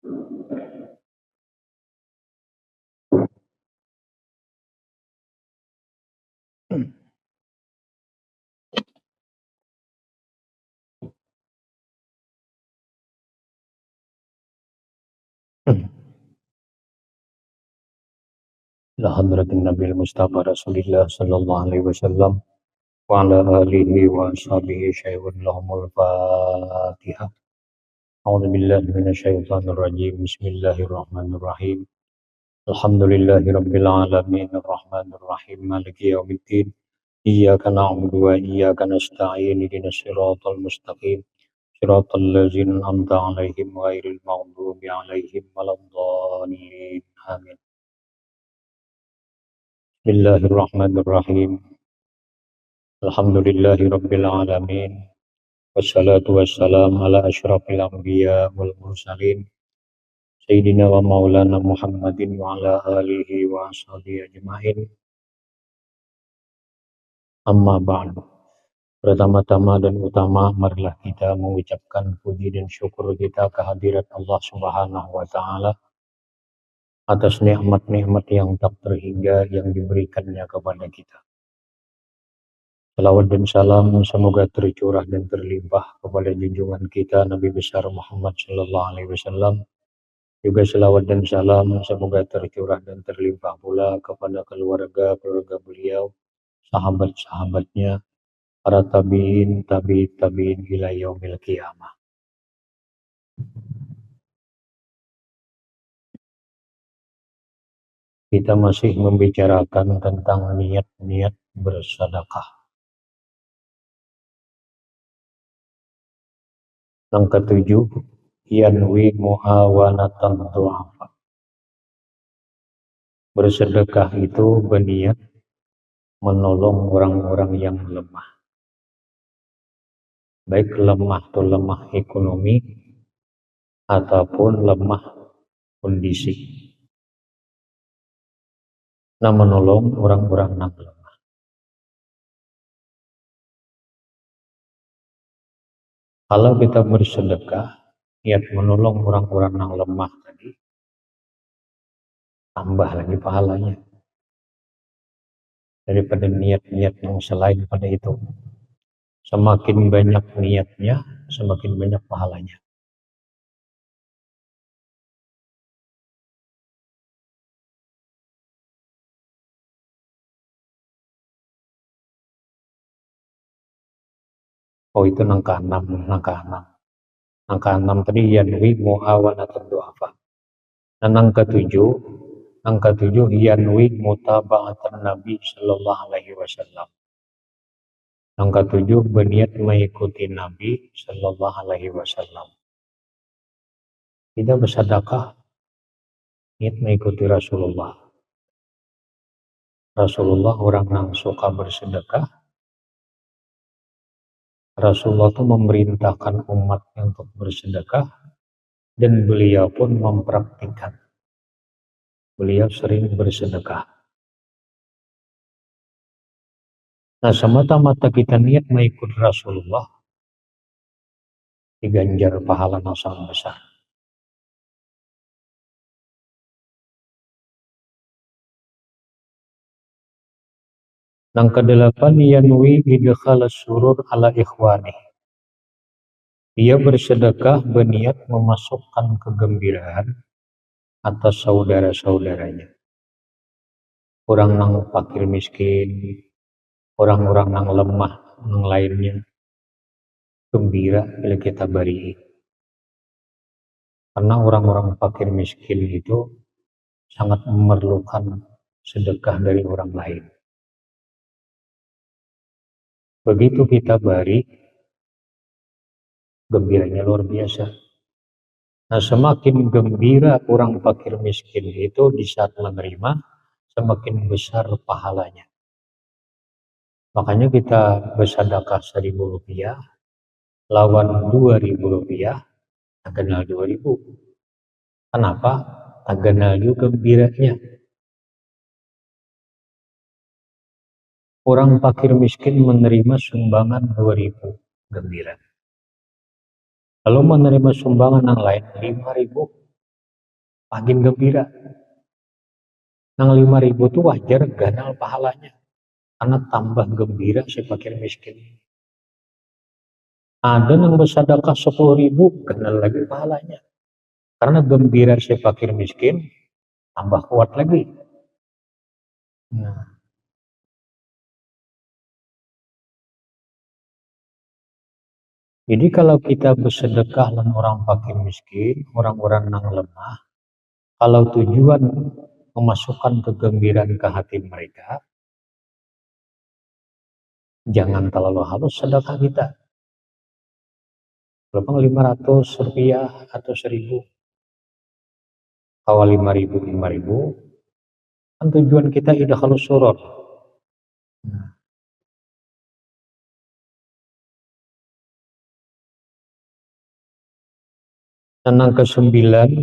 ila hadratin Nabil Mustafa Rasulillah sallallahu alaihi wasallam wa ala alihi wa ashabihi syai'un lahumul Fatihah. A'udzu billahi minasyaitonir rajim. Bismillahirrahmanirrahim. Alhamdulillahi rabbil alamin arrahmanir rahim maliki yaumiddin. Iyyaka na'budu wa iyyaka nasta'in ihdinas siratal mustaqim. Siratal ladzina an'amta 'alaihim ghairil maghdubi 'alaihim waladdallin. Amin. Bismillahirrahmanirrahim. Alhamdulillahi rabbil alamin. Wassalatu wassalamu ala asyrafil anbiya wal mursalin. Sayyidina wa maulana Muhammadin wa ala alihi wa ashabihi ajma'in. Amma ba'du. Pertama-tama dan utama, marilah kita mengucapkan puji dan syukur kita kehadirat Allah Subhanahu wa Ta'ala atas nikmat-nikmat yang tak terhingga yang diberikannya kepada kita. Salawat dan salam semoga tercurah dan terlimpah kepada junjungan kita Nabi besar Muhammad sallallahu alaihi wasallam. Juga salawat dan salam semoga tercurah dan terlimpah pula kepada keluarga beliau, sahabat-sahabatnya, para tabi'in ila yaumil qiyamah. Kita masih membicarakan tentang niat-niat bersedekah. Yang ketujuh, yanwi muawanatan du'afa. Bersedekah itu berniat menolong orang-orang yang lemah. Baik lemah itu lemah ekonomi ataupun lemah kondisi. Nah, menolong orang-orang yang lemah. Kalau kita bersedekah, niat menolong orang-orang yang lemah tadi, tambah lagi pahalanya. Daripada niat-niat yang selain pada itu. Semakin banyak niatnya, semakin banyak pahalanya. Oh, itu angka 6. Angka 6 tadi yanwi muawanatan du'afa. Dan angka 7 yanwi mutaba'atan Nabi sallallahu alaihi wasallam. Angka 7 berniat mengikuti Nabi sallallahu alaihi wasallam. Kita bersedekah niat mengikuti Rasulullah. Rasulullah orang yang suka bersedekah. Rasulullah itu memerintahkan umatnya untuk bersedekah dan beliau pun mempraktikkan. Beliau sering bersedekah. Nah, semata-mata kita niat mengikut Rasulullah, diganjar pahala yang sangat besar. Yang ke-8, yanwi idkhalas surur ala ikhwani. Dia bersedekah berniat memasukkan kegembiraan atas saudara-saudaranya. Orang yang fakir miskin, orang-orang yang lemah, yang lainnya gembira bila kita beri. Karena orang-orang fakir miskin itu sangat memerlukan sedekah dari orang lain. Begitu kita beri, gembiranya luar biasa. Nah, semakin gembira orang fakir miskin itu di saat menerima, semakin besar pahalanya. Makanya kita bersedekah 1.000 rupiah, lawan 2.000 rupiah, tak kenal 2.000. Kenapa? Tak kenal juga gembiranya. Orang fakir miskin menerima sumbangan 2.000, gembira. Kalau menerima sumbangan yang lain 5.000, makin gembira. Nang 5.000 tuh wajar ganal pahalanya. Karena tambah gembira si fakir miskin. Ada yang bersedekah 10.000 ganal lagi pahalanya. Karena gembira si fakir miskin tambah kuat lagi. Nah, jadi kalau kita bersedekah dengan orang fakir miskin, orang-orang yang lemah, kalau tujuan memasukkan kegembiraan ke hati mereka, jangan terlalu halus sedekah kita. Berapa 500 rupiah atau 1.000, awal 5.000, kan tujuan kita tidak halus suror. Dan yang ke-9,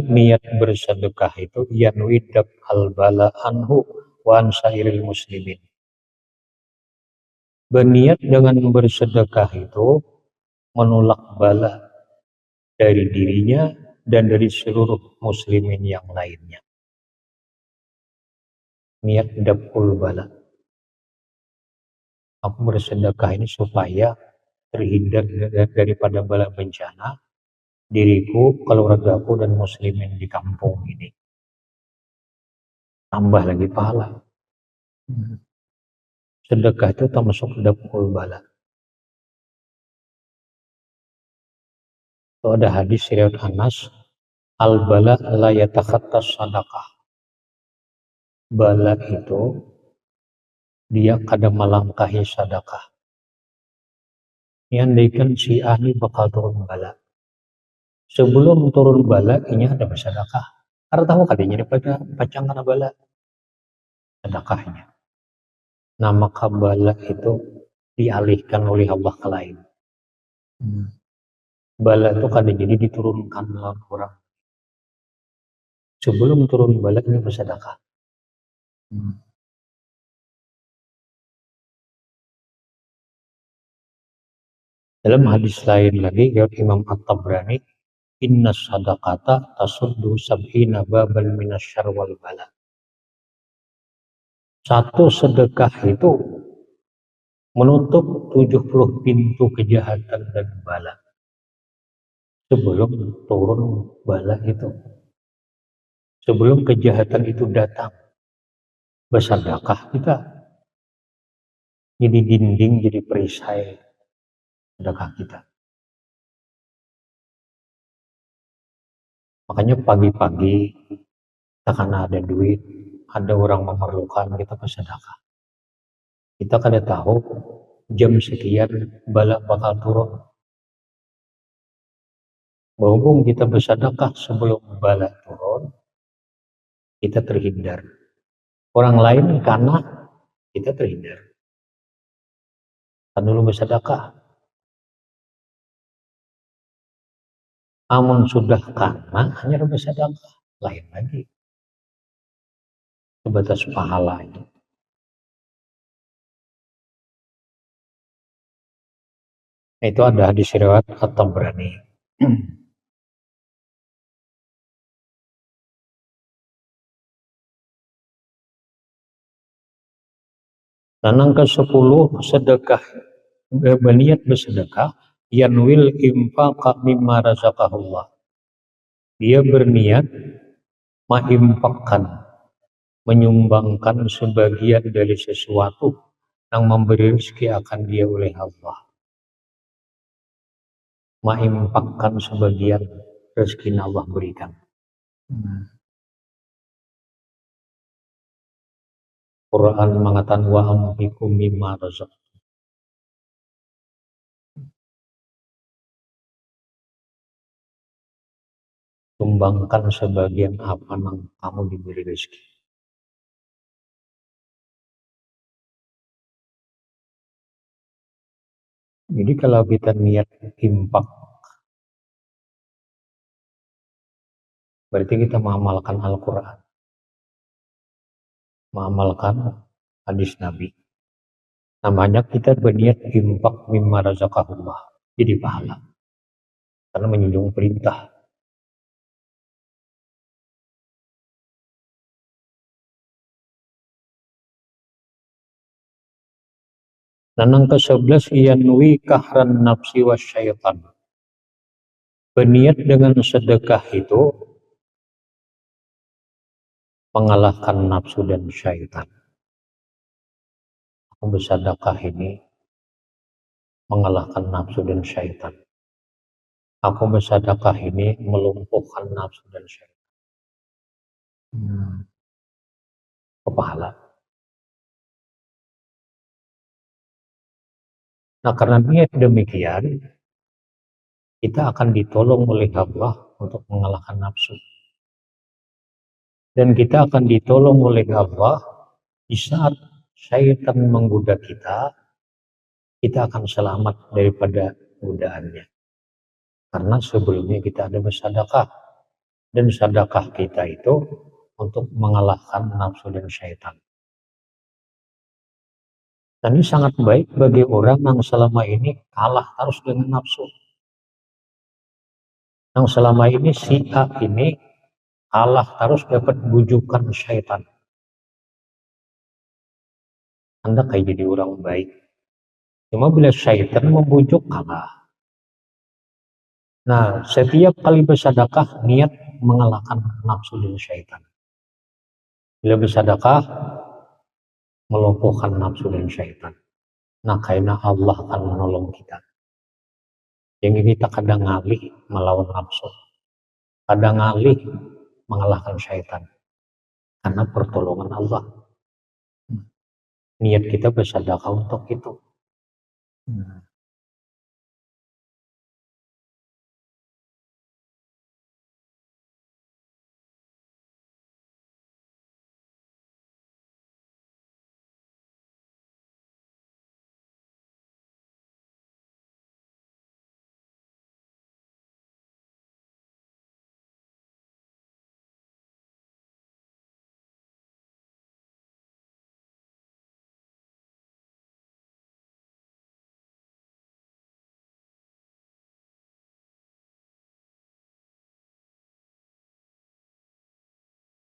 niat bersedekah itu yanwidab al-bala anhu wa ansairil muslimin. Berniat dengan bersedekah itu menolak bala dari dirinya dan dari seluruh muslimin yang lainnya. Niat dapul bala. Aku bersedekah ini supaya terhindar daripada bala bencana diriku, keluargaku, dan muslimin di kampung ini. Tambah lagi pahala. Sedekah itu termasuk dapul bala. Itu ada hadis riwayat Anas, al bala la yatakhattas sadaqah. Bala itu dia kada melangkahi sedekah. Andaikan si ahli bakal turun bala. Sebelum turun bala, ini ada bersedekah. Karena tahu kadinya daripada pacangan bala sedekahnya. Nah, maka bala itu dialihkan oleh Allah ke lain. Bala itu kada jadi diturunkan dalam orang. Sebelum turun bala ini bersedekah. Dalam hadis lain lagi, dari Imam At-Tabrani, inna sadaqata tasuddu sab'ina babal minasyarr wal bala. Satu sedekah itu menutup 70 pintu kejahatan dan bala. Sebelum turun bala itu. Sebelum kejahatan itu datang. Bersedekah kita. Jadi dinding, jadi perisai sedekah kita. Makanya pagi-pagi kita karena ada duit, ada orang memerlukan, kita bersedekah. Kita kada tahu jam sekian bala bakal turun. Berhubung kita bersedekah sebelum bala turun, kita terhindar. Orang lain karena kita terhindar. Kan dulu bersedekah. Amun sudah karena hanya bersedekah, lain lagi. Sebatas pahala itu. Itu ada hadis riwayat At-Tabrani. Dan yang ke-10, sedekah, berniat bersedekah, yanwil infaqa mimma razaqahullah. Dia berniat menginfakkan, menyumbangkan sebagian dari sesuatu yang memberi rezeki akan dia oleh Allah. Menginfakkan sebagian rezeki yang Allah berikan. Quran mengatakan wa anfiqu mimma razaqtum. Sumbangkan sebagian apa yang kamu diberi rezeki. Jadi kalau kita niat infak, berarti kita mengamalkan Al-Quran, mengamalkan hadis Nabi. Namanya kita berniat infak mimma razaqahullah, jadi pahala. Karena menjunjung perintah. Dan yang ke-11 yanwi kahran nafsi wasyaitan. Berniat dengan sedekah itu mengalahkan nafsu dan syaitan. Aku bersedekah ini mengalahkan nafsu dan syaitan. Aku bersedekah ini melumpuhkan nafsu dan syaitan. Kepahala. Nah, karena niat demikian, kita akan ditolong oleh Allah untuk mengalahkan nafsu. Dan kita akan ditolong oleh Allah di saat syaitan menggoda kita akan selamat daripada godaannya. Karena sebelumnya kita ada bersedekah. Dan sedekah kita itu untuk mengalahkan nafsu dan syaitan. Dan ini sangat baik bagi orang yang selama ini kalah terus dengan nafsu. Yang selama ini si A ini kalah terus dapat bujukan syaitan. Anda kayak jadi orang baik. Cuma bila syaitan membujuk kalah. Nah, setiap kali bersedekah niat mengalahkan nafsu dan syaitan. Bila bersedekah melumpuhkan nafsu dan syaitan. Nah, karena Allah akan menolong kita. Yang kita kadang ngalih melawan nafsu, kadang ngalih mengalahkan syaitan. Karena pertolongan Allah. Niat kita bersedekah untuk itu.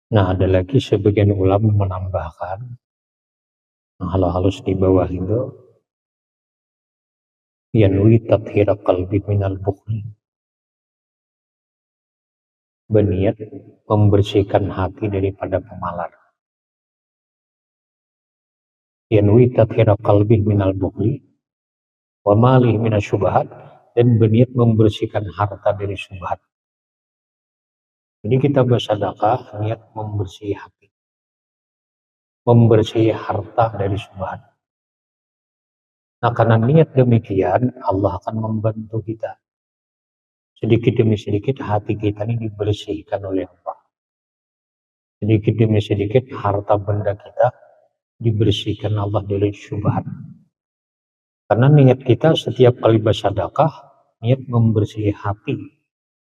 Nah, ada lagi sebagian ulama menambahkan hal-hal di bawah itu yanwi tathhira qalbi minal bukhli. Berniat membersihkan hati daripada pemalar. Yanwi tathhira qalbi minal bukhli wa malih minasyubhat, dan berniat membersihkan harta dari syubhat. Jadi kita bersedekah niat membersih hati, membersih harta dari syubhat. Nah, karena niat demikian Allah akan membantu kita. Sedikit demi sedikit hati kita ini dibersihkan oleh Allah. Sedikit demi sedikit harta benda kita dibersihkan Allah dari syubhat. Karena niat kita setiap kali bersedekah niat membersih hati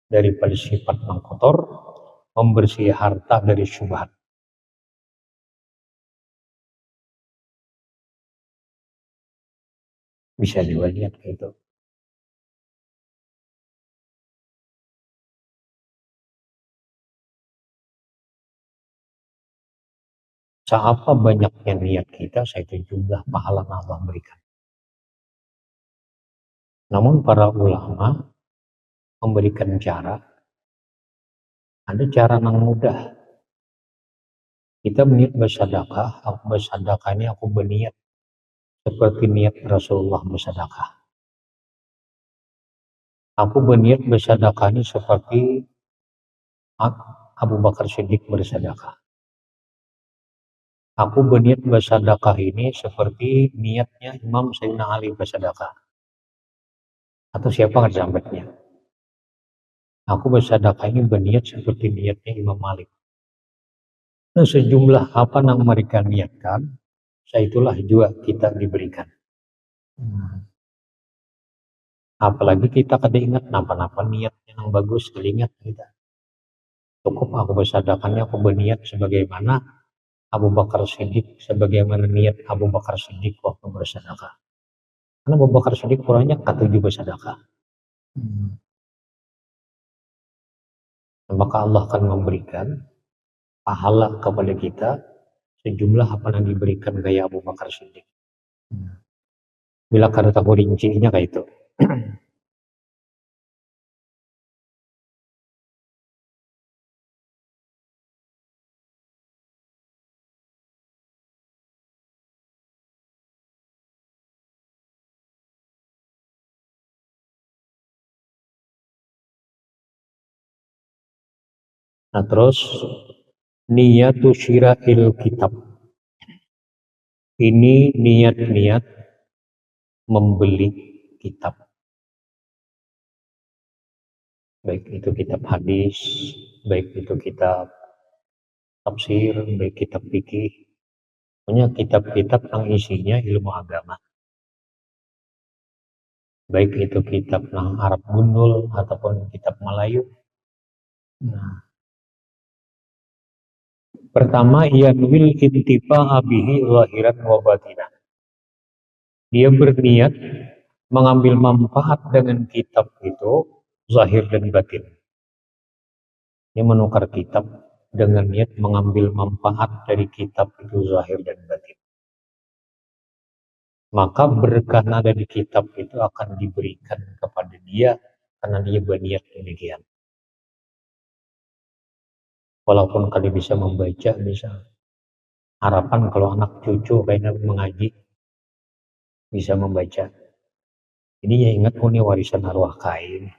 daripada sifat yang kotor, membersih harta dari syubhat. Bisa juga lihat gitu. Seapa banyaknya niat kita, itu jumlah pahala yang Allah berikan. Namun para ulama memberikan cara, ada cara yang mudah. Kita berniat bersedekah, aku bersedekah ini aku berniat seperti niat Rasulullah bersedekah. Aku berniat bersedekah ini seperti Abu Bakar Siddiq bersedekah. Aku berniat bersedekah ini seperti niatnya Imam Sayyidina Ali bersedekah. Atau siapa sahabatnya. Aku bersedekah ini berniat seperti niatnya Imam Malik. Nah, sejumlah apa yang mereka niatkan, itulah juga kita diberikan. Apalagi kita kada ingat napa-napa niatnya yang bagus, ingat kita. Cukup aku bersedekahnya aku berniat sebagaimana Abu Bakar Siddiq, sebagaimana niat Abu Bakar Siddiq waktu bersedekah. Karena Abu Bakar Siddiq orangnya ketujuh bersedekah. Maka Allah akan memberikan pahala kepada kita sejumlah apa yang diberikan gaya Abu Bakar Siddiq. Bila kada tahu rincinya kayak itu. Nah terus niyatu syira'il kitab. Ini niat-niat membeli kitab. Baik itu kitab hadis, baik itu kitab tafsir, baik kitab fikih. Punya kitab-kitab yang isinya ilmu agama. Baik itu kitab yang Arab gundul ataupun kitab Melayu. Nah, pertama yanwil intifa'a bihi zahiran wa batinan. Dia berniat mengambil manfaat dengan kitab itu zahir dan batin. Dia menukar kitab dengan niat mengambil manfaat dari kitab itu zahir dan batin. Maka berkah nada di kitab itu akan diberikan kepada dia karena dia berniat demikian. Walaupun kalian bisa membaca, bisa harapan kalau anak cucu kayaknya mengaji bisa membaca. Jadi ya ingat ini warisan arwah kain.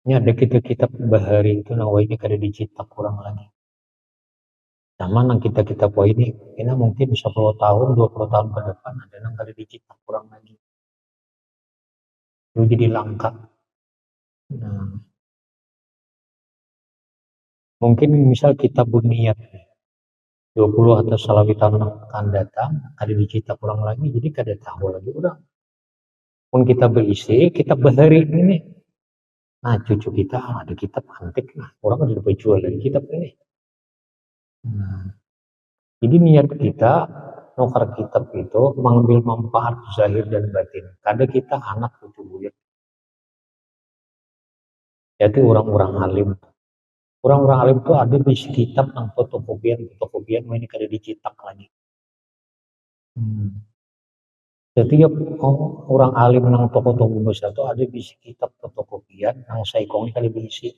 Ini ada kitab bahari itu nawa ini kada dicetak kurang lagi. Sama nang kita ini mungkin 10 tahun, 20 tahun ke depan ada nang kada dicetak kurang lagi. Itu jadi langka. Nah, mungkin misal kita berniat 20 atau salawi tahun akan datang, kada dicetak kurang lagi, jadi kada tahu lagi orang. Pun kita berisi, kita bahari ini. Nah, cucu kita ada kitab antik, nah orang ada dapat jual lagi kitab ini. Nah, jadi niat kita nukar kitab itu mengambil manfaat zahir dan batin. Kada kita anak cucu buyut. Yaitu orang-orang alim. Orang-orang alim itu ada di kitab yang fotokopian ini kada dicetak lagi. Setiap orang alim nang tokoh-tokoh besar itu ada di kitab fotokopian nang saikong ini kada diisi.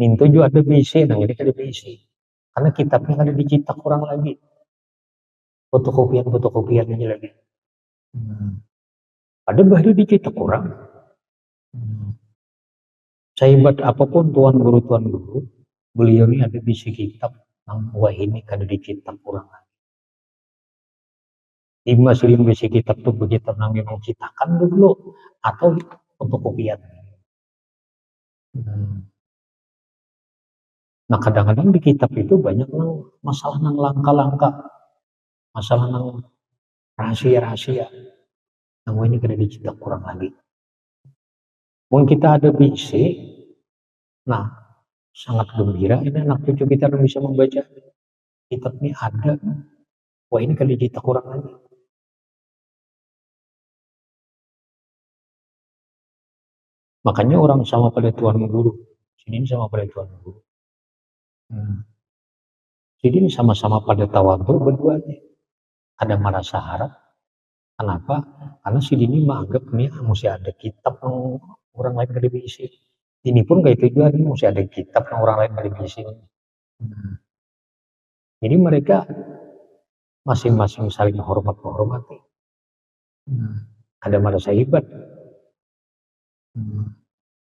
Minto juga ada diisi, nang ini kada diisi. Karena kitabnya kada dicetak kurang lagi. Fotokopian ini lagi. Ada baru dicetak kurang. Sehebat apapun tuan guru, beliau ini ada di kitab nang wah ini kada dicetak kurang lagi. Di masih bisi kitab tuh begitu nang memang cetakan dulu atau fotokopian. Nah kadang-kadang di kitab itu banyak nang masalah nang langka-langka, masalah nang rahasia-rahasia. Nang wah ini kada dicetak kurang lagi. Mungkin kita ada bisi, nah sangat gembira ini anak cucu kita yang bisa membaca kitab ini ada. Wah ini kada dicetak kurang lagi. Makanya orang sama pada tuan guru, sini sama pada tuan guru. Jadi sama-sama pada tawadhu berduanya. Ada merasa harap. Kenapa? Karena si Dini menganggap nih mesti ada kitab yang orang lain kada diisi. Ini pun kayak itu juga nih mesti ada kitab yang orang lain kada diisi. Jadi mereka masing-masing saling menghormati. Ada merasa hebat.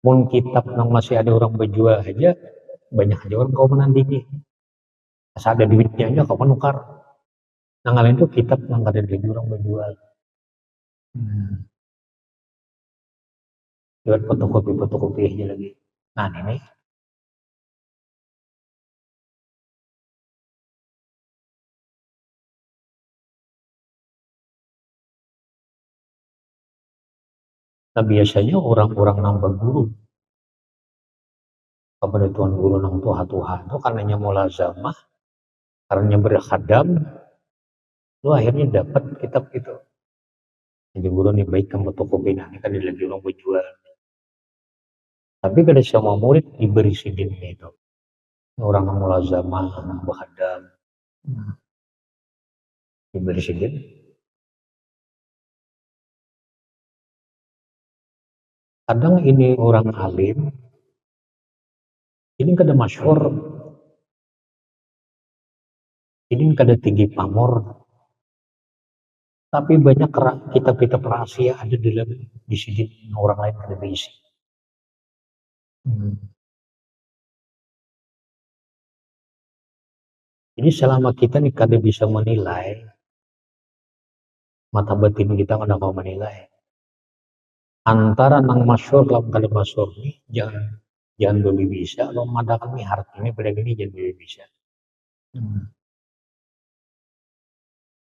Mun kitab yang masih ada orang berjual aja, banyak aja orang kau menandingi. Asal ada duitnya aja kau menukar. Nah lain itu kitab yang kada ada orang berjual. Buat fotokopi aja lagi. Nah ini nah biasanya orang-orang nambah guru kepada tuan guru nang tuha-tuha itu karenanya mulazamah, karenanya berkhadam, lu akhirnya dapat kitab itu. Jadi guru nih baik kamu fotokopi, nah ini kan lagi orang berjual. Tapi kada semua murid diberi sidin itu. Orang yang mulazamah, nang berkhadam, Nah, dibersihin. Kadang ini orang alim, ini kada masyhur, ini kada tinggi pamor, tapi banyak kitab-kitab rahasia ada dalam di sini orang lain kada bisa. Jadi selama kita nih kada bisa menilai, mata batin kita kada mau menilai. Antara nang masyhur lawan kada masyhur nih, jangan beli bisa, lo madakan nih artinya pada gini jangan beli bisa.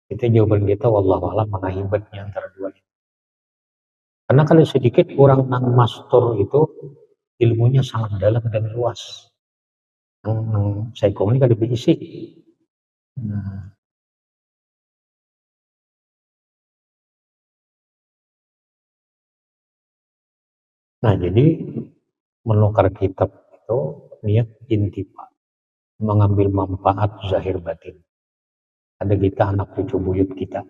Itu jawaban kita wallahu alam mana hebatnya antara dua. Karena kalau sedikit orang nang master itu ilmunya sangat dalam dan luas. Nang saya ini kada diisi. Nah, jadi menukar kitab itu niat intifa, mengambil manfaat zahir batin. Ada kita anak cucu buyut kita.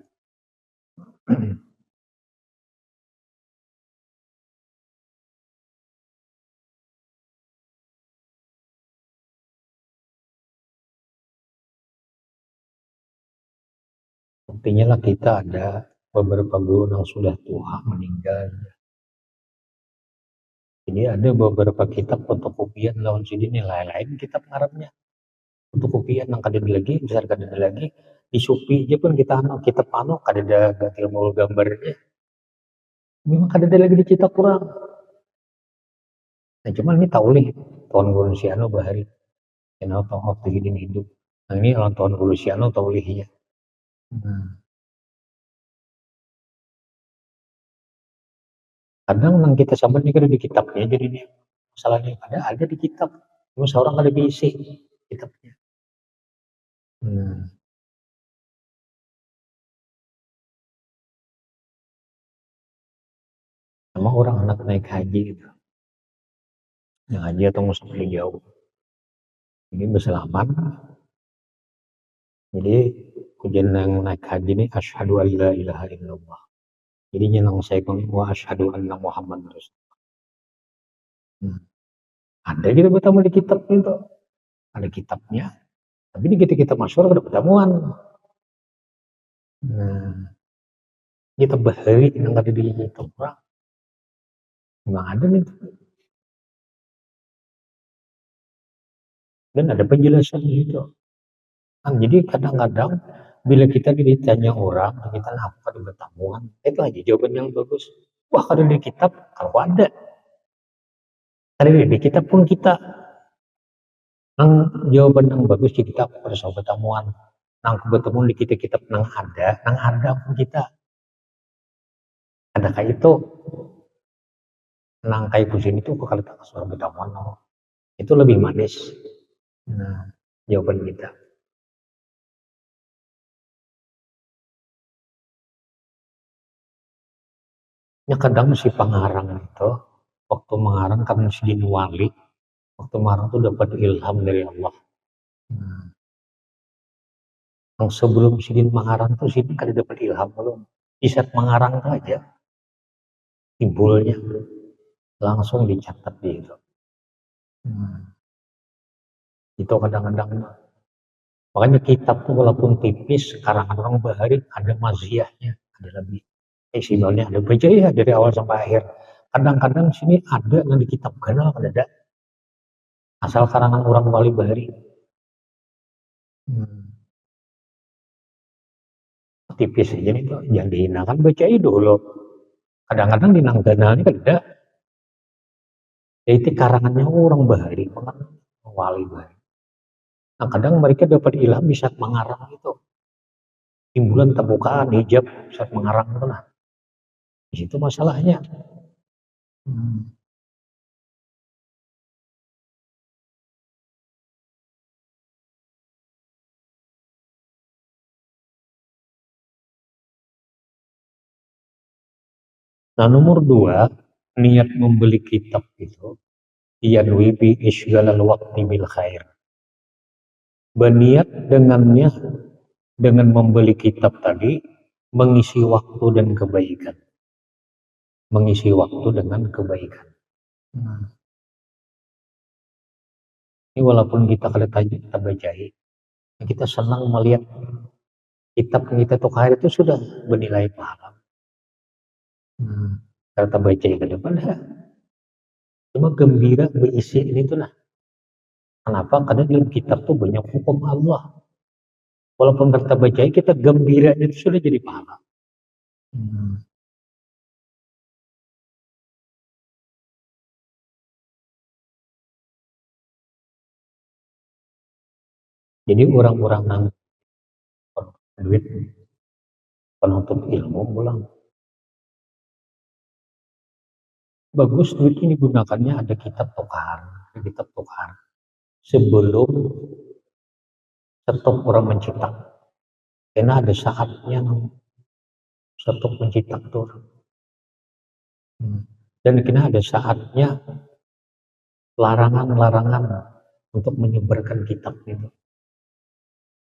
Buktinya lah kita ada beberapa guru yang sudah tua meninggal. Jadi ada beberapa kitab fotokopian lawan sini nilai lain kitab ngarapnya. Fotokopian yang kada lagi, besar kada lagi. Di Shopee aja pun kita kitab kada ada ilmu gambarnya. Memang kada ada lagi dicetak kurang. Nah, cuman ini taulih tahun Gurusiano bahari. Kenal tahun waktu ini hidup. Nah, ini orang tahun Gurusiano taulihnya. Kadang nang kita sama nih kada di kitabnya jadi ini masalahnya ada di kitab. Cuma seorang kada bisa kitabnya. Sama orang anak naik haji gitu. Yang haji atau musim paling jauh. Ini berselaman. Jadi ujian yang naik haji ini asyhadu an la ilaha illallah. Jadi nyenang saya wa asyhadu anna Muhammad Rasulullah. Ada gitu bertemu di kitab itu. Ada kitabnya. Tapi di kitab masyhur ada pertemuan. Kita bahari yang ada di kitab orang. Memang ada nih. Dan ada penjelasan gitu. Nah, jadi kadang-kadang bila kita ditanya orang, kita apa pada pertemuan, itu aja jawaban yang bagus. Wah, kalau di kitab, kalau ada. Kalau di kitab pun kita. Nang jawaban yang bagus di kitab pada soal pertemuan. Nang pertemuan di kitab nang ada pun kita. Ada kayak itu. Nang kayak kusin itu kalau tak soal pertemuan, itu lebih manis. Nah, jawaban kita. Ya kadang si pengarang itu waktu mengarang kan si wali, waktu mengarang itu dapat ilham dari Allah. Yang sebelum sidin mengarang tuh sidin kan dapat ilham belum. Di saat mengarang tuh aja timbulnya langsung dicatat di itu. Itu kadang-kadang makanya kitab tuh walaupun tipis karangan orang bahari ada maziahnya, ada lebih festivalnya, ada baca ya dari awal sampai akhir. Kadang-kadang sini ada yang di kitab ganal ada asal karangan orang wali bahari. Tipis aja nih tuh jangan dihinakan, baca dulu. Kadang-kadang di nang ganal ini kan ada itu karangannya orang bahari, wali bahari. Nah, kadang mereka dapat ilham di saat mengarang itu. Timbulan terbukaan hijab saat mengarang itu lah. Di situ masalahnya. Nah, nomor 2, niat membeli kitab itu yanwi bi isghalal waqti bil khair. berniat dengannya dengan membeli kitab tadi mengisi waktu dan kebaikan, mengisi waktu dengan kebaikan. Ini walaupun kita kada kita bacai, kita senang melihat kitab yang kita tukar itu sudah bernilai pahala. Kata bacai ke depan ya, cuma gembira berisi ini tuh nah. Kenapa? Karena dalam kitab tuh banyak hukum Allah. Walaupun kita bacai, kita gembira itu sudah jadi pahala. Jadi orang-orang yang duit penuntut ilmu pulang. Bagus duit ini gunakannya ada kitab tukar, sebelum stop orang mencetak. Karena ada saatnya stop mencetak tuh. Dan kena ada saatnya larangan-larangan untuk menyebarkan kitab itu.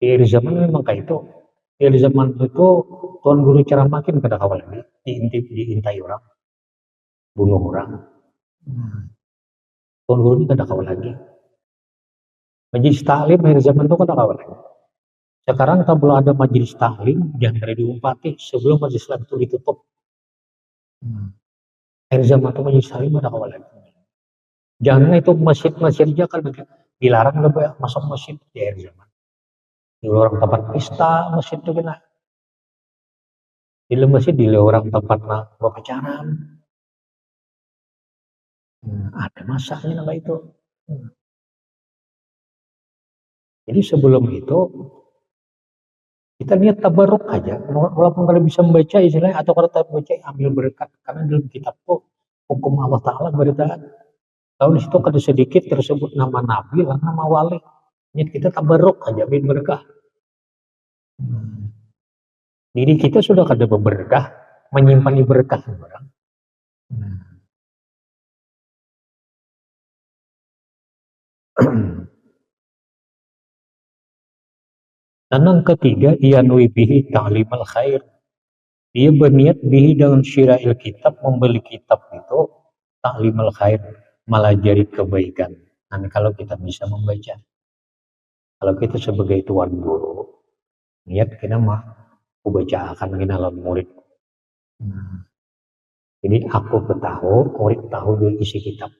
Di zaman memang kayak itu. Di zaman itu Tuan Guru ceramakin pada awal ini diintai orang, bunuh orang. Tuan Guru ini kada kawal lagi. Majelis taklim akhir zaman itu kada kawal lagi. Sekarang tak belum ada majelis taklim jangan dari diumpati sebelum majelis taklim itu ditutup. Akhir zaman itu majelis taklim kada kawal lagi. Jangan itu masjid-masjid aja kan dilarang lebih masuk masjid di akhir zaman. Di orang tempat pesta masjid itu kena. Di masjid di orang tempat berpacaran. Ada masanya nama itu. Jadi sebelum itu kita niat tabaruk aja. Walaupun kalau bisa membaca istilahnya atau kalau tak baca ambil berkat karena dalam kitab tuh hukum Allah Taala berita. Kalau di situ ada sedikit tersebut nama nabi lah nama wali. Niat kita tabaruk aja ambil berkah. Diri kita sudah kada berkah, menyimpan berkah orang. Dan yang ketiga, yanwi bihi ta'limal khair. Dia berniat bihi dengan syira'il kitab, membeli kitab itu ta'limal khair, melajari kebaikan. Nah, kalau kita bisa membaca. Kalau kita sebagai tuan guru, niat kita mah aku baca akan mengenal murid. Jadi aku ketahu, murid tahu dia isi kitab.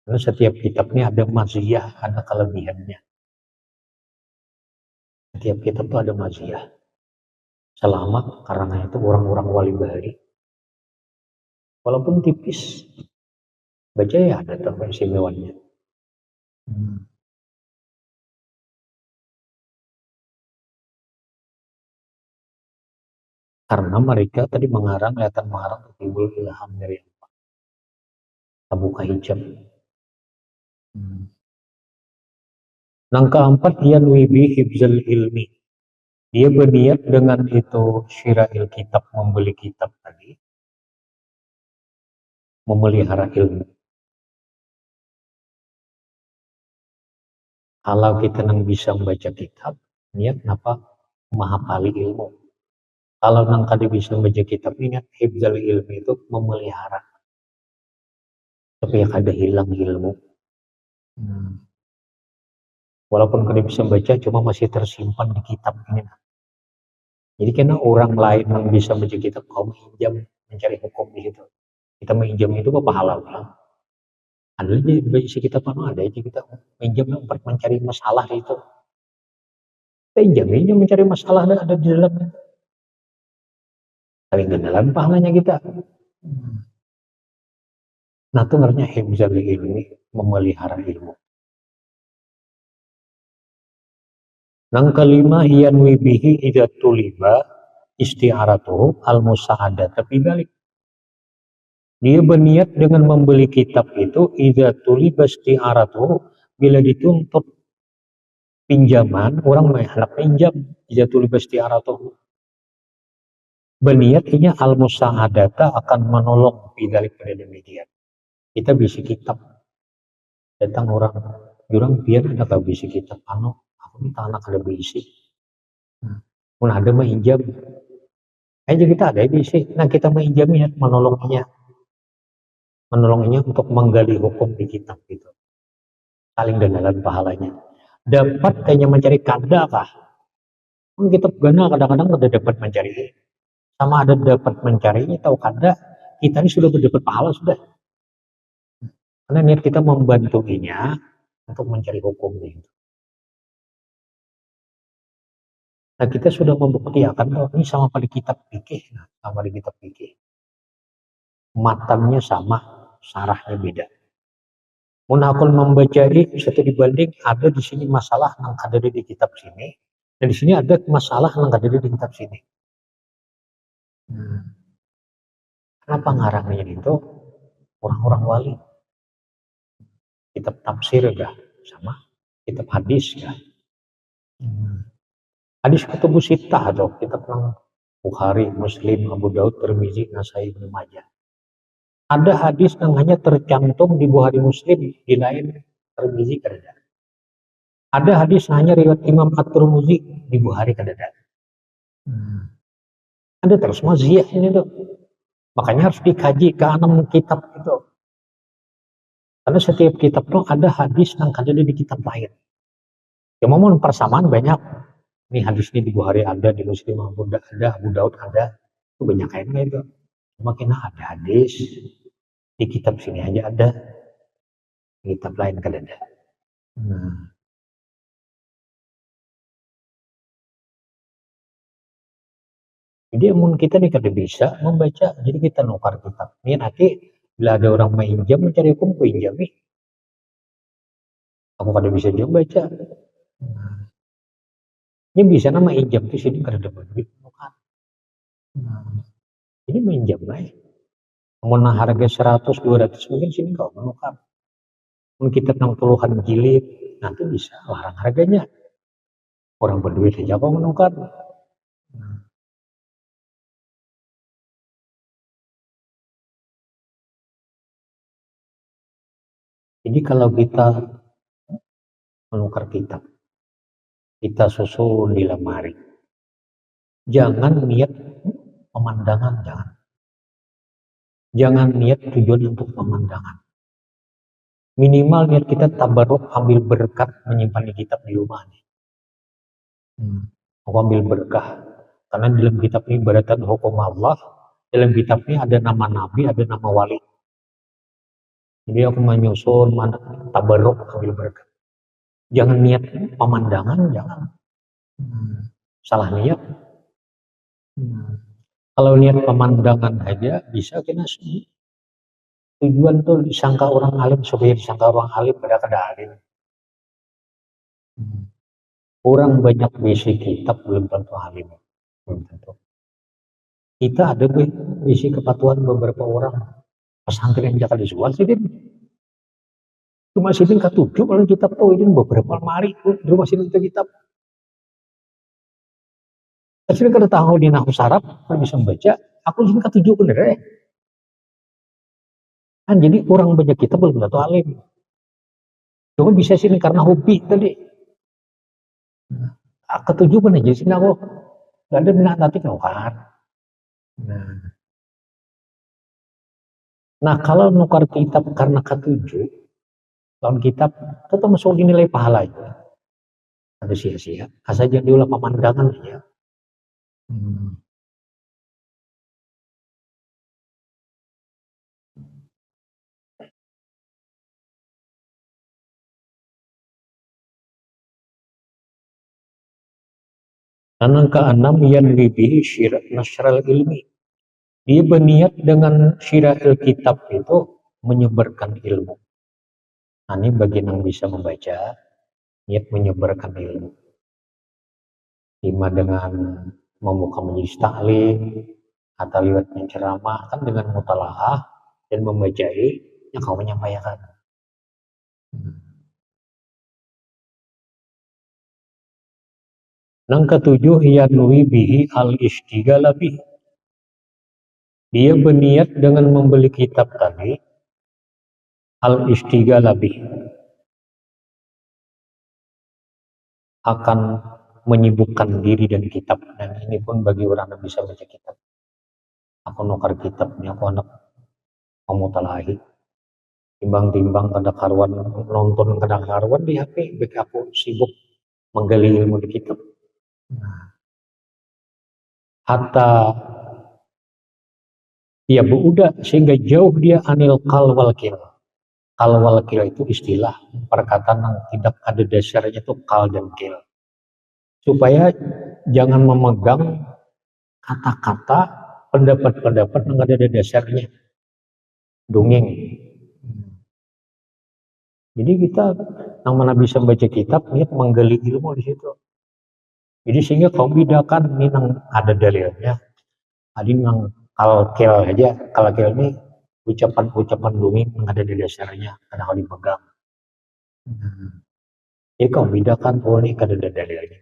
Karena setiap kitab ini ada maziyah, ada kelebihannya. Setiap kitab itu ada maziyah. Selama karena itu orang-orang wali bahari. Walaupun tipis, baca ya ada tempat istimewanya. Karena mereka tadi mengarang, kelihatan mengarang timbul ilham dari Allah. Buka hijab. Yang keempat, yanwi hifzal ilmi. Dia berniat dengan itu syira'il kitab, membeli kitab tadi, memelihara ilmu. Kalau kita nang bisa membaca kitab, niat kenapa menghafali ilmu. Kalau nang kada bisa membaca kitab, niat hifzal ilmi itu memelihara supaya kada hilang ilmu. Walaupun kada bisa membaca, cuma masih tersimpan di kitab ini. Jadi karena orang lain yang bisa membaca kitab, kau menginjam mencari hukum di situ. Kita menginjam itu apa pahala? Ada aja isi kitab ada aja kita menginjam untuk mencari masalah itu. Kita injam mencari masalah ada di dalamnya. Paling dalam pahalanya kita. Nah itu artinya hifzal ilmi, memelihara ilmu. Yang kelima, yanwi bihi idza tuliba isti'aratuhu al-musa'adah. Tapi balik. Dia berniat dengan membeli kitab itu idza tuliba isti'aratuhu, bila dituntut pinjaman, orang hendak pinjam idza tuliba isti'aratuhu. Berniatnya al-musa'adata akan menolong bidalik pada demikian. Kita bisi kitab. Datang orang biar ada bisi kitab ini tanah kada berisi. Mun ada mah injam. Aja kita ada berisi. Nah kita menginjam niat menolongnya untuk menggali hukum di kitab itu. Saling gandalan pahalanya. Dapat kayaknya mencari kada kah? Kan kita gana kadang-kadang ada dapat mencari. Sama ada dapat mencarinya tahu kada, kita ini sudah berdapat pahala sudah. Karena niat kita membantunya untuk mencari hukumnya. Nah kita sudah membuktikan bahwa ini sama pada kitab fikih, sama di kitab fikih. Matanya sama, sarahnya beda. Mun aku membaca ini satu dibanding ada di sini masalah yang ada di kitab sini, dan di sini ada masalah yang ada di kitab sini. Kenapa ngarangnya itu? Orang-orang wali. Kitab tafsir enggak sama, kitab hadis enggak. Hadis kutubu sittah atau kitab yang Bukhari, Muslim, Abu Daud, Tirmizi, Nasai, Ibnu Majah. Ada hadis yang hanya tercantum di Bukhari Muslim, di lain Tirmizi kada. Ada hadis hanya riwayat Imam At-Tirmizi di Bukhari kada. Ada terus maziyah ini tuh. Makanya harus dikaji ke 6 kitab itu. Karena setiap kitab tuh ada hadis yang ada di kitab lain. Ya mohon persamaan banyak. Ini hadis ini di Bukhari ada, di Muslim ada, Abu Daud ada. Itu banyak kayaknya itu. Makin ada hadis di kitab sini aja ada, di kitab lain kan ada. Jadi amun kita nih kada bisa membaca, jadi kita nukar kitab. Ini nanti bila ada orang mainjam mencari hukum, ku injami. Aku kada bisa juga baca. Ini bisa nama injam di sini kada ada duit nukar. Ini mainjam baik. Amun harga 100-200 mungkin sini kau menukar. Mungkin kita 60-an jilid, nanti bisa larang harganya. Orang berduit saja kau menukar. Jadi kalau kita menukar kitab, kita susun di lemari. Jangan niat pemandangan, jangan. Jangan niat tujuan untuk pemandangan. Minimal niat kita tabarruk, ambil berkat menyimpan di kitab di rumah nih. Aku ambil berkah. Karena dalam kitab ini ibaratkan hukum Allah, dalam kitab ini ada nama nabi, ada nama wali. Jadi aku menyusun tabarruk, ambil berkat. Jangan niat pemandangan, jangan. Salah niat. Kalau niat pemandangan aja bisa kena sih. Tujuan tuh disangka orang alim supaya disangka orang alim pada kada alim. Orang banyak bisi kitab belum tentu alim, belum tentu. Kita ada bisi kepatuhan beberapa orang pesantren yang jakal disuan sih din. Cuma sih din ketujuh kalau kitab tuh ini beberapa lemari di rumah sini kitab. Akhirnya kada tahu di nahu saraf, kalau bisa membaca, aku sini ketujuh bener ya. Kan jadi orang banyak kita belum tentu alim. Cuma bisa sini karena hobi tadi. Ketujuh bener jadi sini aku. Gak ada minat nanti nukar. Nah kalau nukar kitab karena ketujuh, lawan kitab tetap masuk dinilai pahala itu. Ada sia-sia. Asal jangan diulah pemandangan ya. Yang keenam yanwibihi nasral ilmi. Dia berniat dengan syirahil kitab itu menyebarkan ilmu. Nah, ini bagian yang bisa membaca, niat menyebarkan ilmu. Ima dengan membuka majelis taklim atau lewat menceramah kan dengan mutalaah dan membacai yang kau menyampaikan. Yang ketujuh yanwi bihi al-ishtighala bihi. Dia berniat dengan membeli kitab tadi al-ishtighala bihi. akan menyibukkan diri dan kitab, dan ini pun bagi orang yang bisa baca kitab. Aku nukar kitab ini aku anak kamu talahi timbang-timbang kada karuan nonton kada karuan di HP, bek aku sibuk menggali ilmu di kitab. Hatta ya udah sehingga jauh dia anil kalwal kil. Kalwal kil itu istilah perkataan yang tidak ada dasarnya, itu kal dan kil. Supaya jangan memegang kata-kata pendapat-pendapat yang ada dasarnya, dongeng. Jadi kita yang mana bisa baca kitab, niat menggali ilmu di situ. Jadi sehingga kau bedakan ini yang ada dalilnya, ada yang kalkel aja. Kalkel ini ucapan-ucapan dongeng yang ada di dasarnya, karena kau dipegang. Jadi kau bedakan, oh ini ada dalilnya.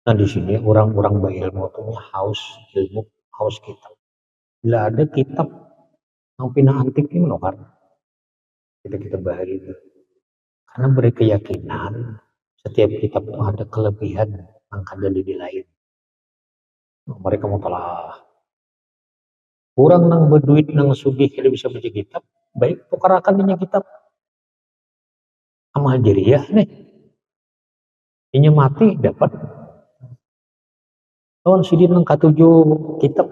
Nah di sini orang-orang berilmu itu haus ilmu, haus kitab. Bila ada kitab yang pindah antik ini menukar, kita bahas itu. Karena berkeyakinan setiap kitab itu ada kelebihan yang ada di lain. Mereka mau telah kurang nang berduit nang sugih tidak bisa baca kitab, baik tukarakan punya kitab amal jariah nih. Ini mati dapat tahun sidin nang katujuh kitab.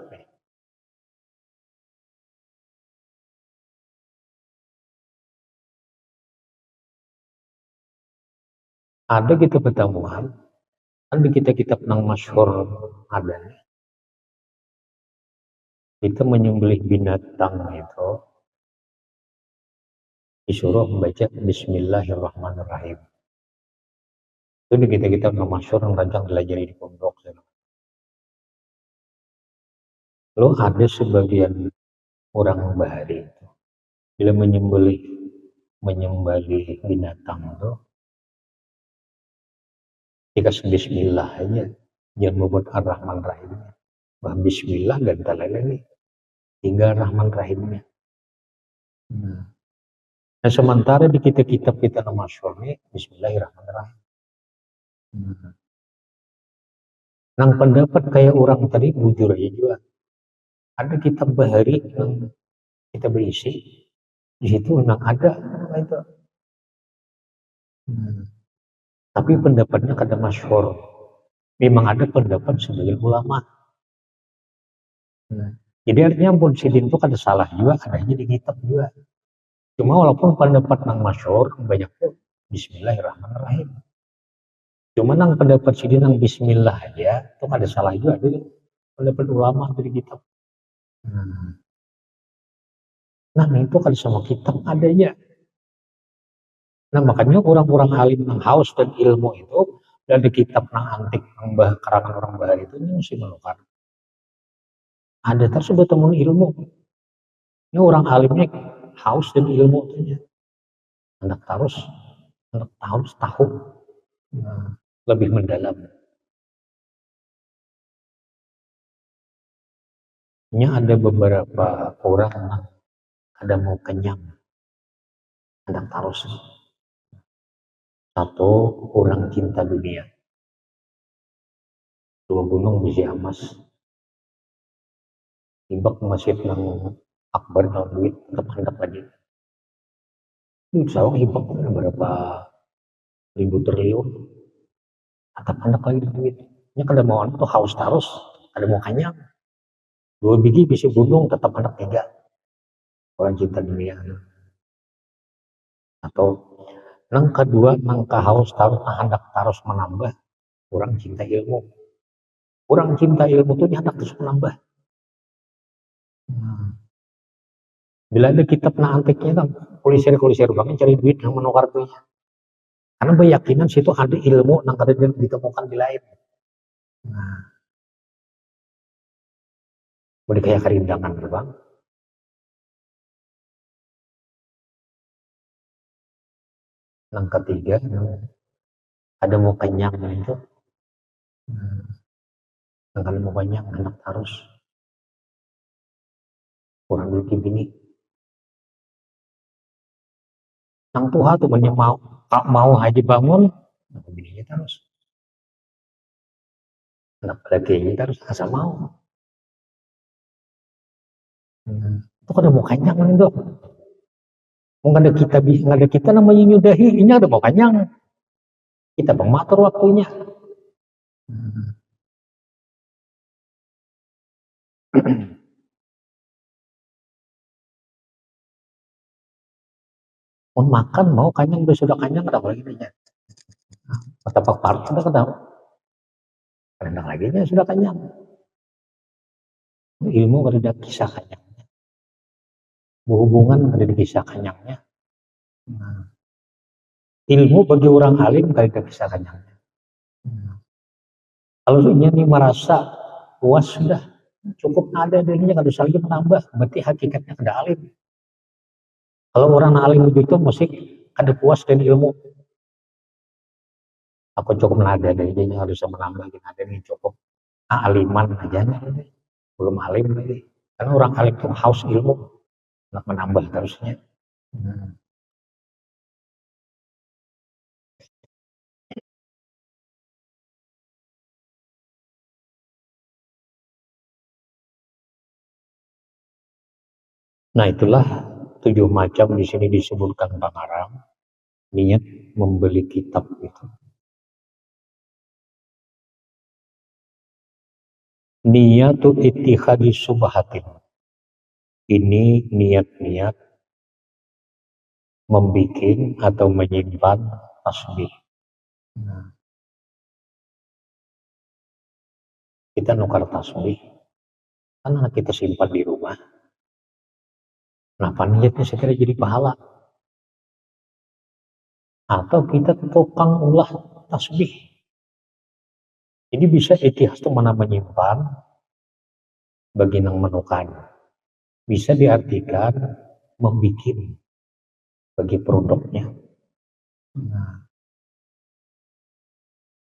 Ada kita pertemuan, ada kita kitab nang masyhur ada. Kita menyembelih binatang itu disuruh membaca Bismillahirrahmanirrahim. Itu di kita nang masyhur yang rancang belajar di pondok. Lalu ada sebagian orang bahari itu bila menyembelih binatang itu dikasih Bismillah aja, jangan membuat Ar-Rahman Rahimnya. Bah Bismillah gantar lagi, tinggal Rahman Rahimnya. Nah sementara di kitab kita nama masyhur Bismillahirrahmanirrahim. Nang pendapat kayak orang tadi bujur aja juga. Ada kitab bahari yang kita berisi di situ nang ada itu. Tapi pendapatnya kada masyhur. Memang ada pendapat sebagian ulama. Jadi artinya pun sidin itu kada salah juga, adanya di kitab juga. Cuma walaupun pendapat nang masyhur banyak tuh Bismillahirrahmanirrahim. Cuma nang pendapat sidin nang Bismillah aja itu kada salah juga, ada pendapat ulama dari kitab. Nah itu kan semua kitab adanya. Nah makanya orang-orang alim yang haus dan ilmu itu dan di kitab nang antik nang karangan orang bahari itu mesti menukar. Ada tersebut temun ilmu. Ini orang alimnya haus dan ilmu itu. Anak harus tahu lebih mendalam. Ini ada beberapa orang yang ada mau kenyang. Anak harus satu orang cinta dunia. Dua gunung biji emas. Timbak masjid yang akbar tahun duit tetap handap aja. Ini sawang hibak berapa ribu triliun. Tetap handap lagi duit. Ini kada mau tuh haus terus, ada mau kenyang. Dua biji bisa gunung tetap handap tiga. Orang cinta dunia. Atau nang kedua nang haus terus hendak terus menambah, orang cinta ilmu. Orang cinta ilmu tuh hendak terus menambah. Bila ada kitab na antiknya kan kulisir banget cari duit yang menukar tuh. Karena keyakinan situ ada ilmu nang kada ditemukan di lain. Boleh kayak kerindangan bang. Nang ketiga ada mau kenyang itu. Kalau mau banyak anak harus kurang dulu bini. Yang tua tuh banyak mau haji bangun, bininya terus. Anak lagi terus asa mau. Itu kan mau kanyang nih dok. Mau ada kita namanya nyudahi, ini ada mau kanyang. Kita bang matur waktunya. Mau makan mau kanyang sudah kanyang ada lagi nih. Kata Pak Parto udah kenal. Kanyang lagi nya sudah kanyang. Ilmu ada kisah kanyangnya. Berhubungan ada di kisah kanyangnya. Nah, ilmu bagi orang alim ada kisah kanyangnya. Kalau ini merasa puas sudah cukup ada dirinya kalau lagi menambah berarti hakikatnya ada alim. Kalau orang alim itu mesti ada puas dan ilmu. Aku cukup nada dirinya harus menambah ada ini cukup aliman aja nih. Belum alim lagi. Karena orang alim itu haus ilmu untuk menambah terusnya. Nah itulah 7 macam di sini disebutkan pengarang niat membeli kitab itu. Niatu ittihadi subhatin. Ini niat-niat membikin atau menyimpan tasbih. Nah, kita nukar tasbih, karena kita simpan di rumah. Nah, niatnya sekira jadi pahala. Atau kita tukang ulah tasbih. Jadi bisa ittihas itu mana menyimpan, bagi yang menukan. Bisa diartikan membikin bagi produknya. Nah,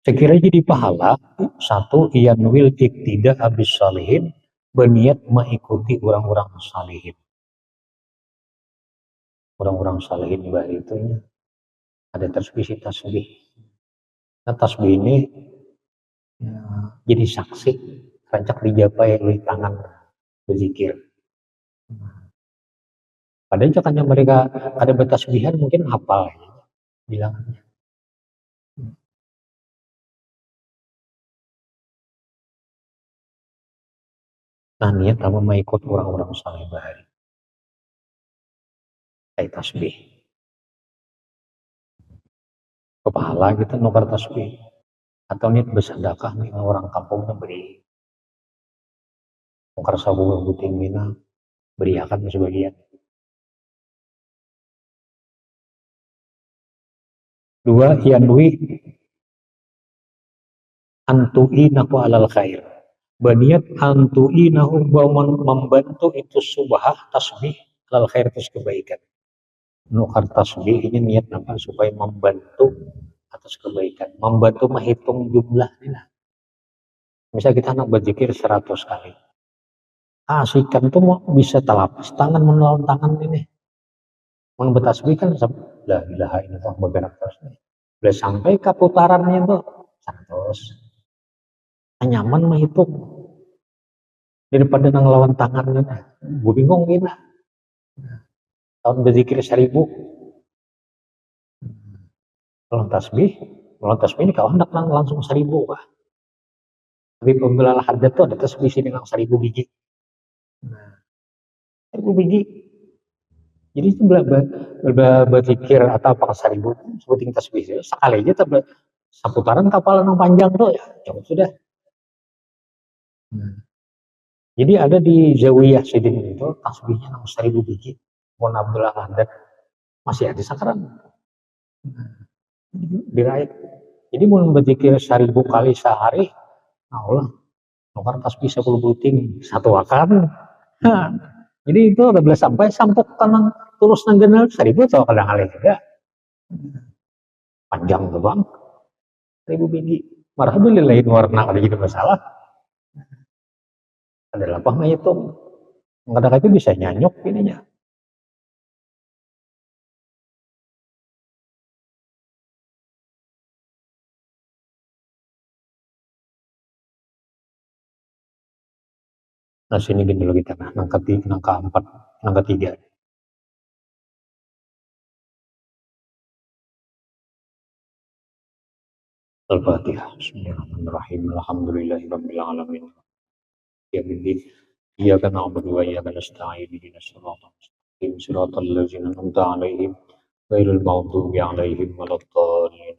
sekira jadi pahala, satu yanwil iktida abis salihin, berniat mengikuti orang-orang salihin. Orang-orang salihin bahari itu ada tasbih. Nah, tasbih ini ya, jadi saksi rancak dijapai oleh tangan berzikir. Padahal jangan mereka ada bertasbihan mungkin hafal bilangannya. Nah niat kamu mengikut orang-orang saleh bahari. Kayak tasbih. Kepahala kita nukar tasbih. Atau niat bersedekah nih orang kampungnya beri. Nukar sabu buting mina beriakan sebagian. 2 yanwi antu'inahu alal khair. Berniat antu'inahu bahwa membantu itu subhah tasbih alal khair atas kebaikan. Nukar tasbih ini niat apa supaya membantu atas kebaikan. Membantu menghitung jumlahnya. Misal kita nak berzikir 100 kali. Asyikan tuh mau bisa telapas tangan melawan tangan ini. Mau bertasbih kan la ilaha illallah bergerak terus. Udah sampai ke putarannya tuh 100. Nyaman menghitung daripada nang lawan tangan ini. Gue bingung gini. Tahun berzikir 1000. Kalau tasbih ini kalau hendak langsung 1000 kah? Tapi pembelalah hadat tuh ada tasbih sini langsung 1000 biji. 1000 biji. Jadi itu berzikir atau apa 1000 sebutin tasbih sekali aja seputaran kapal yang panjang tuh ya cukup sudah. Jadi ada di Zawiyah Sidin itu tasbihnya 1000 biji. Mohon Abdullah Haddad masih ada sekarang. Diraih. Jadi mau berzikir 1000 kali sehari, Allah, nukar tasbih 10 buting satu akan. Jadi itu udah boleh sampai kanang tulus nang genal 1000 atau kadang kali juga. Panjang tuh bang. 1000 biji. Marah lain warna ada gitu masalah. Adalah apa namanya itu, kadang-kadang bisa nyanyuk ininya. Nah sini gini dulu kita, nah nangka 4, nangka 3. Al-Fatihah. Bismillahirrahmanirrahim. Alhamdulillahirabbil alamin. Yaumiddin. Iyyaka na'budu wa iyyaka nasta'in. Ihdinas siratal mustaqim. Siratal ladzina an'amta 'alaihim ghairil maghdubi 'alaihim waladdallin.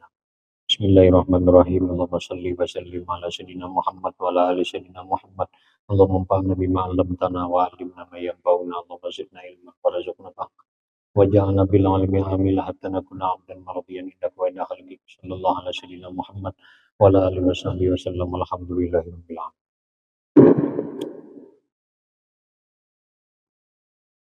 Bismillahirrahmanirrahim. Allahumma shalli wa sallim ala sayyidina Muhammad wa ala ali sayyidina Muhammad. Allahumma anfa'na bima 'allamtana wa 'allimna ma yanfa'una. Allahumma zidna ilman warzuqna fahma waj'alna bil 'ilmi amila hatta nakuna 'abdan mardiyan indaka wa inda khalqika sallallahu ala sayyidina Muhammad wa ala alihi wa sahbihi wa sallam. Alhamdulillahirabbil alamin.